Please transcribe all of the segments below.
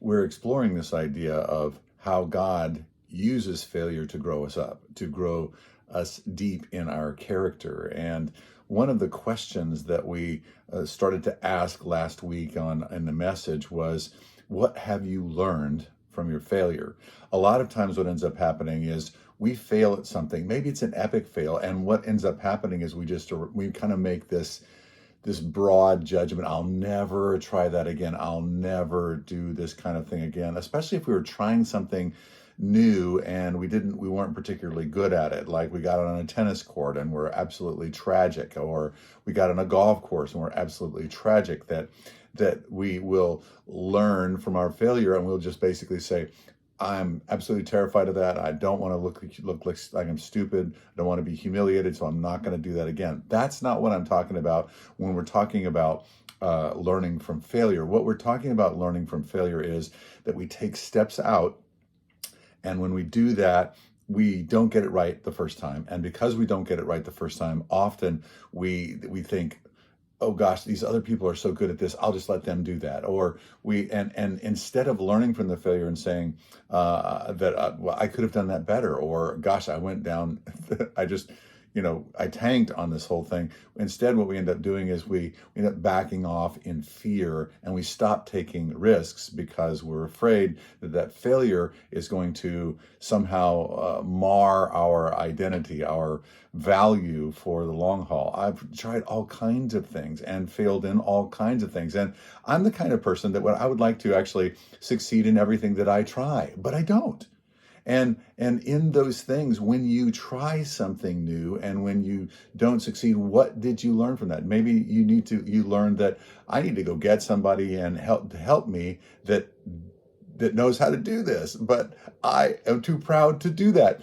we're exploring this idea of how God uses failure to grow us up, to grow us deep in our character. And one of the questions that we started to ask last week on in the message was, what have you learned from your failure? A lot of times what ends up happening is we fail at something. Maybe it's an epic fail, and what ends up happening is we kind of make this broad judgment. I'll never try that again. I'll never do this kind of thing again, especially if we were trying something new and we weren't particularly good at it. Like we got on a tennis court and we're absolutely tragic, or we got on a golf course and we're absolutely tragic, that we will learn from our failure and we'll just basically say, I'm absolutely terrified of that. I don't want to look like I'm stupid. I don't want to be humiliated, so I'm not going to do that again. That's not what I'm talking about when we're talking about learning from failure. What we're talking about learning from failure is that we take steps out, and when we do that, we don't get it right the first time. And because we don't get it right the first time, often we think, oh gosh, these other people are so good at this, I'll just let them do that. Or and instead of learning from the failure and saying well, I could have done that better, or gosh, I went down, I tanked on this whole thing. Instead, what we end up doing is we end up backing off in fear, and we stop taking risks because we're afraid that failure is going to somehow mar our identity, our value for the long haul. I've tried all kinds of things and failed in all kinds of things. And I'm the kind of person that I would like to actually succeed in everything that I try, but I don't. And in those things, when you try something new and when you don't succeed, what did you learn from that? Maybe you learned that I need to go get somebody and help me that knows how to do this, but I am too proud to do that.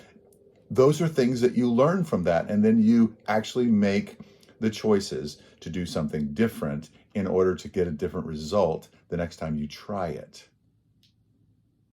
Those are things that you learn from that, and then you actually make the choices to do something different in order to get a different result the next time you try it.